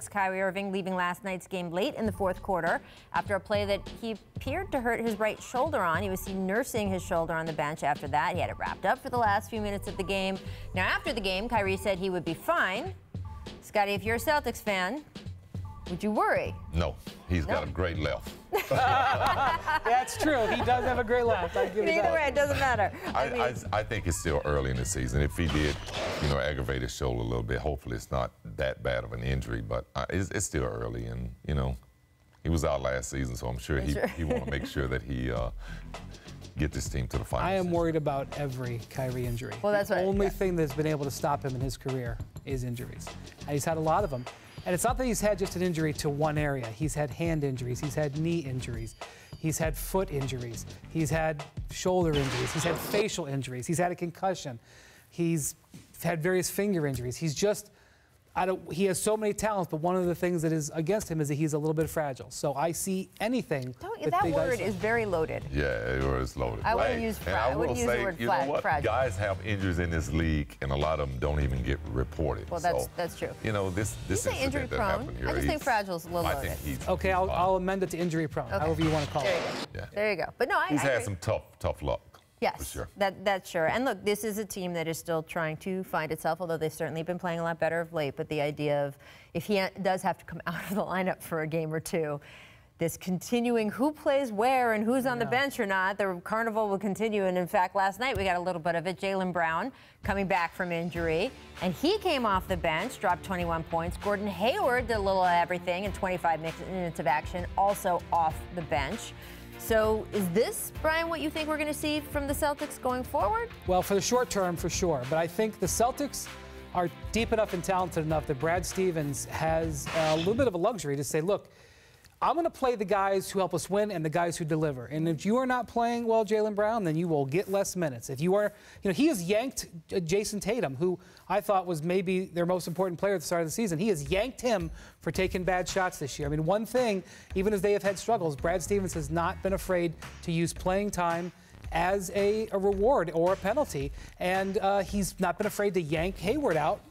Kyrie Irving leaving last night's game late in the fourth quarter after a play that he appeared to hurt his right shoulder on. He was seen nursing his shoulder on the bench after that. He had it wrapped up for the last few minutes of the game. Now, after the game, Kyrie said he would be fine. Scottie, if you're a Celtics fan, would you worry? No, he's got a great left. That's true. He does have a great left. Either way, it doesn't matter. I think it's still early in the season. If he did, aggravate his shoulder a little bit, hopefully it's not that bad of an injury. But it's still early, and he was out last season, so I'm sure he want to make sure that he get this team to the finals. I am worried about every Kyrie injury. Well, that's the only thing that's been able to stop him in his career is injuries, and he's had a lot of them. And it's not that he's had just an injury to one area. He's had hand injuries. He's had knee injuries. He's had foot injuries. He's had shoulder injuries. He's had facial injuries. He's had a concussion. He's had various finger injuries. He's just, he has so many talents, but one of the things that is against him is that he's a little bit fragile. So I see anything. That word is very loaded. Yeah, it is loaded. I wouldn't use the word fragile. Guys have injuries in this league, and a lot of them don't even get reported. Well, that's true. This incident injury that happened here. I just think fragile's a little loaded. Okay, I'll amend it to injury prone, however you want to call it. There you go. But no, he's had some tough luck. Yes, for sure. That's sure. And look, this is a team that is still trying to find itself, although they've certainly been playing a lot better of late. But the idea of if he does have to come out of the lineup for a game or two, this continuing who plays where and who's on the bench or not, the carnival will continue. And in fact, last night we got a little bit of it. Jaylen Brown coming back from injury, and he came off the bench, dropped 21 points. Gordon Hayward did a little of everything in 25 minutes of action, also off the bench. So is this, Brian, what you think we're going to see from the Celtics going forward? Well, for the short term, for sure. But I think the Celtics are deep enough and talented enough that Brad Stevens has a little bit of a luxury to say, look, I'm going to play the guys who help us win and the guys who deliver. And if you are not playing well, Jaylen Brown, then you will get less minutes. If you are, he has yanked Jason Tatum, who I thought was maybe their most important player at the start of the season. He has yanked him for taking bad shots this year. I mean, one thing, even as they have had struggles, Brad Stevens has not been afraid to use playing time as a reward or a penalty. And he's not been afraid to yank Hayward out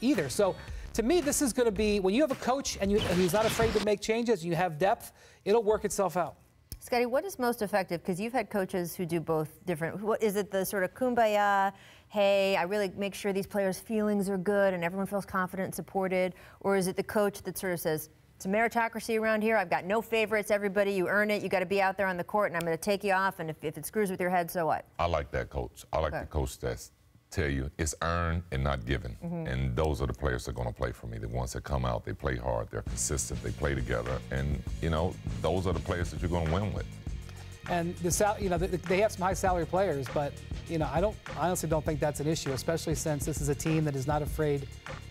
either. So, to me, this is going to be, when you have a coach and who's not afraid to make changes, you have depth, it'll work itself out. Scottie, what is most effective? Because you've had coaches who do both different. What is it, the sort of kumbaya, hey, I really make sure these players' feelings are good and everyone feels confident and supported? Or is it the coach that sort of says, it's a meritocracy around here, I've got no favorites, everybody, you earn it, you got to be out there on the court, and I'm going to take you off, and if it screws with your head, so what? I like that coach. I like the coach that's tell you it's earned and not given. And those are the players that are going to play for me. The ones that come out, they play hard, they're consistent, they play together, and those are the players that you're going to win with. And they have some high salary players, but I honestly don't think that's an issue, especially since this is a team that is not afraid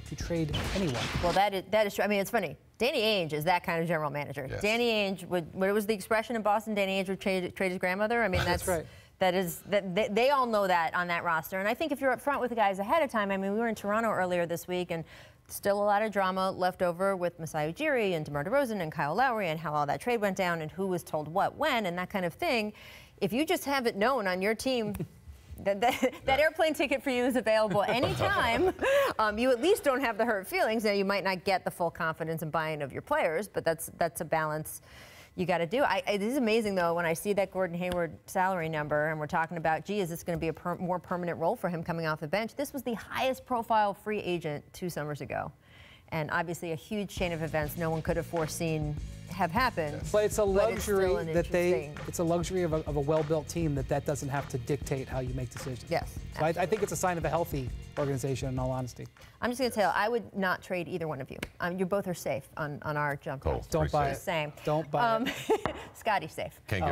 to trade anyone. Well, that is true. I mean, it's funny. Danny Ainge is that kind of general manager. Yes. Danny Ainge what was the expression in Boston? Danny Ainge would trade his grandmother. I mean, that's right. They all know that on that roster. And I think if you're up front with the guys ahead of time, I mean, we were in Toronto earlier this week, and still a lot of drama left over with Masai Ujiri and DeMar DeRozan and Kyle Lowry and how all that trade went down and who was told what when and that kind of thing. If you just have it known on your team that airplane ticket for you is available anytime, you at least don't have the hurt feelings. Now, you might not get the full confidence and buy-in of your players, but that's a balance you got to do. It is amazing, though, when I see that Gordon Hayward salary number, and we're talking about, gee, is this going to be a more permanent role for him coming off the bench? This was the highest profile free agent 2 summers ago. And obviously a huge chain of events no one could have foreseen have happened. Yes. But it's a luxury it's a luxury of a well-built team that doesn't have to dictate how you make decisions. Yes. So I think it's a sign of a healthy organization, in all honesty. I'm just going to tell you, I would not trade either one of you. You both are safe on our jump. Cool. Don't buy it. Same. Don't buy it. Scottie's safe. Can't get